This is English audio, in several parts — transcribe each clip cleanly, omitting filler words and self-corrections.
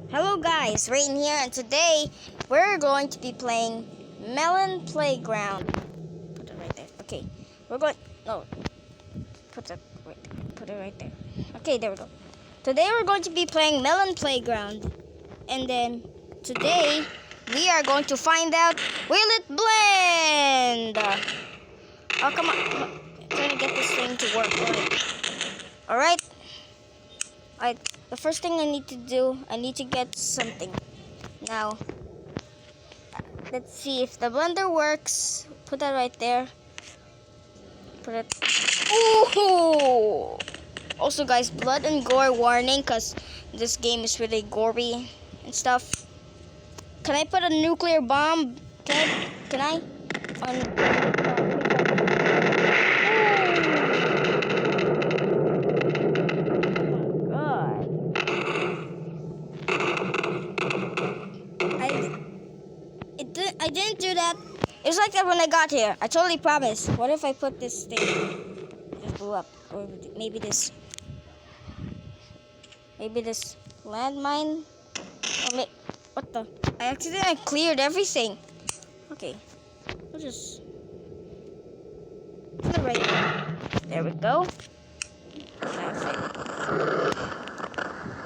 Hello guys, Rain here, and today we're going to be playing Melon Playground. Put it right there. Okay, we're going. No, put it right there. Put it right there. Okay, there we go. Today we're going to be playing Melon Playground, and then today we are going to find out, will it blend? Oh, come on. I'm trying to get this thing to work. Alright. Alright. The first thing I need to do, I need to get something. Now, let's see if the blender works. Put that right there. Put it. Ooh! Also, guys, blood and gore warning, because this game is really gory and stuff. Can I put a nuclear bomb? Can I? I didn't do that. It was like that when I got here. I totally promise. What if I put this thing? It just blew up. Or maybe this landmine. What the? I accidentally cleared everything. Okay. We'll just put it right there. There we go. That's it.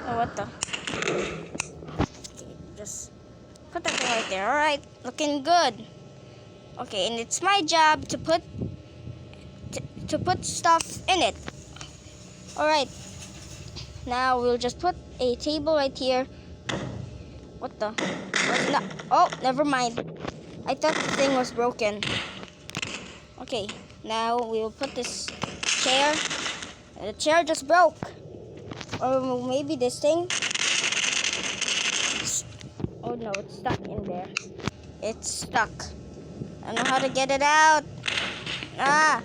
Oh, what the? Okay, just put that thing right there. Alright, looking good. Okay, and it's my job to put stuff in it. Alright. Now we'll just put a table right here. What the? Oh, never mind. I thought the thing was broken. Okay, now we will put this chair. The chair just broke. Or maybe this thing. Oh no, it's stuck in there. It's stuck. I don't know how to get it out. Ah.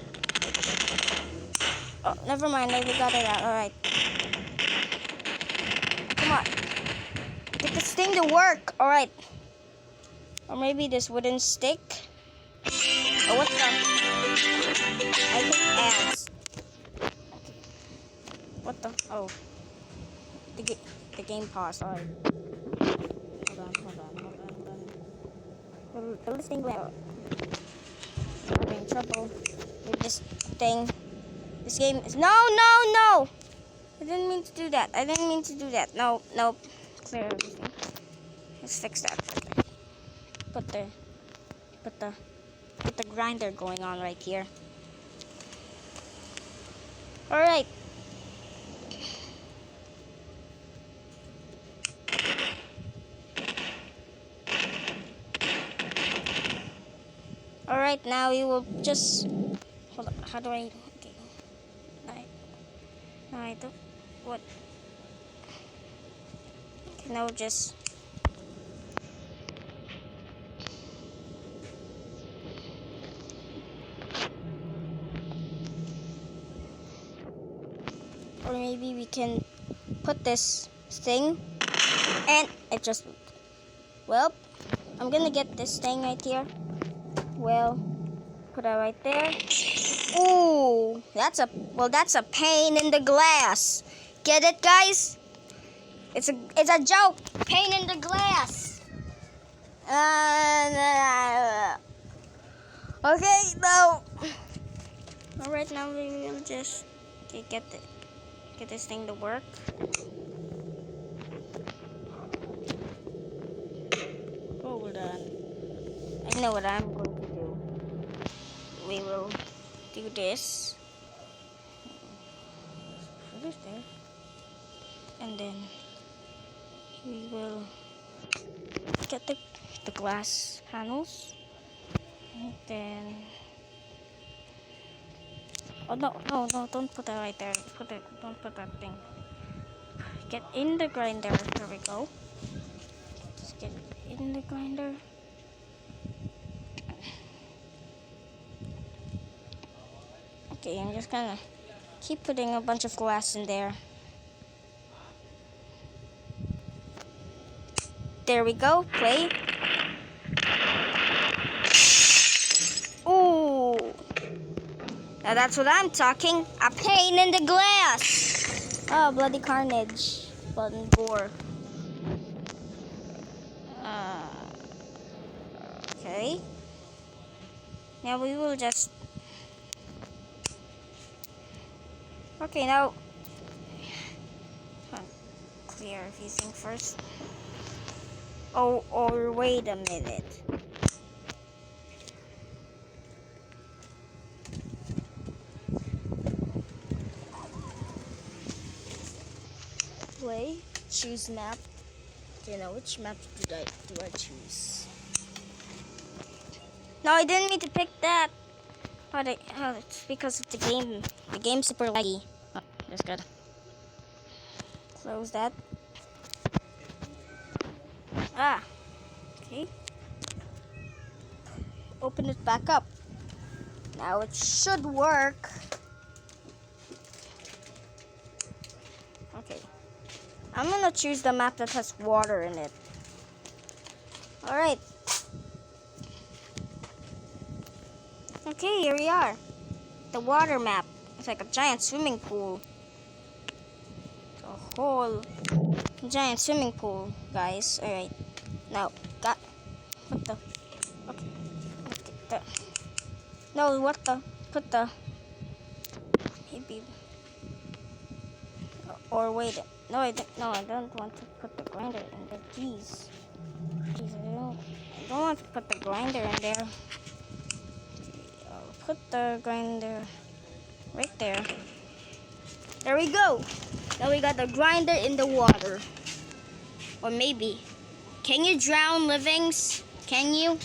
Oh, never mind. I got it out. Alright. Come on. Get this thing to work. Alright. Or maybe this wooden stick. Oh, what the? I hate ants. What the? Oh. The game paused. Alright. Hold on. Will this thing go out? I'm in trouble with this thing. This game is... No! I didn't mean to do that. No. Clear everything. Let's fix that. Put the grinder going on right here. Alright. Alright, now we will just... Hold on, how do I... Okay. Now I do... What? Okay, now just... Or maybe we can put this thing... And it just... Well, I'm gonna get this thing right here. Well, put it right there. Ooh, that's a pain in the glass. Get it, guys? It's a joke. Pain in the glass. Okay, now. All right, now we will just get this thing to work. Hold on. I know what I'm going to do. We will do this. Put this there. And then we will get the glass panels. And then... Oh, no, don't put that right there. Don't put that thing. Get in the grinder. There we go. Just get in the grinder. Okay, I'm just gonna keep putting a bunch of glass in there. There we go. Play. Ooh. Now that's what I'm talking. A pain in the glass. Oh, bloody carnage. Blood and gore. Okay. Now we will just... Okay, now... Clear everything first. Oh, or wait a minute. Play, choose map. Okay, now which map do I choose? No, I didn't mean to pick that. It's because of the game. The game's super laggy. Oh, that's good. Close that. Ah. Okay. Open it back up. Now it should work. Okay. I'm gonna choose the map that has water in it. Alright. Okay, here we are. The water map. It's like a giant swimming pool. A whole giant swimming pool, guys. Alright. Now, what the? Okay. No, what the? Put the... Maybe... Or wait. No, I don't want to put the grinder in there. Jeez, I don't want to put the grinder in there. I'll put the grinder right there. There we go. Now we got the grinder in the water. Or maybe. Can you drown livings? Can you?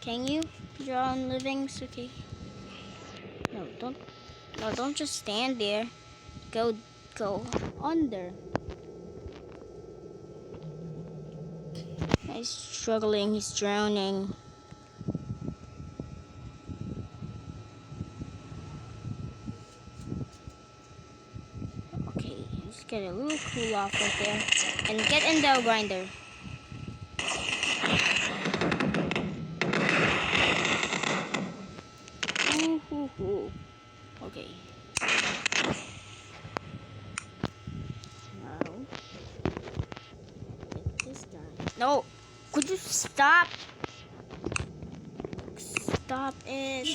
Can you drown livings? Okay. No, don't just stand there. Go under. He's struggling, he's drowning. Okay, let's get a little cool off right there. And get in the grinder. Ooh. Okay. No, could you stop? Stop it.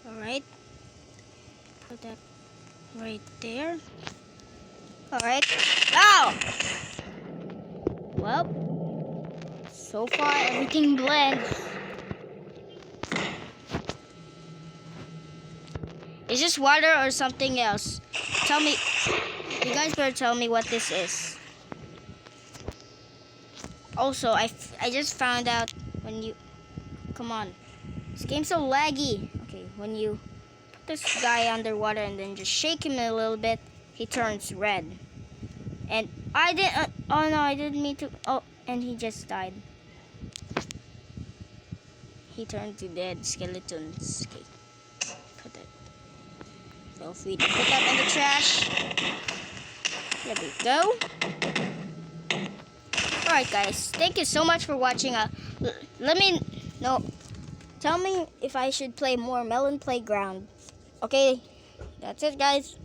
Alright. Put that right there. Alright. Ow! Well, so far everything blends. Is this water or something else? Tell me. You guys better tell me what this is. Also, I just found out when you... Come on. This game's so laggy. Okay, when you put this guy underwater and then just shake him a little bit, he turns red. And I didn't... oh no, I didn't mean to... Oh, and he just died. He turned to dead skeletons. Okay, put that... Feel free to put that in the trash. There we go. Alright guys, thank you so much for watching. Tell me if I should play more Melon Playground. Okay, that's it guys.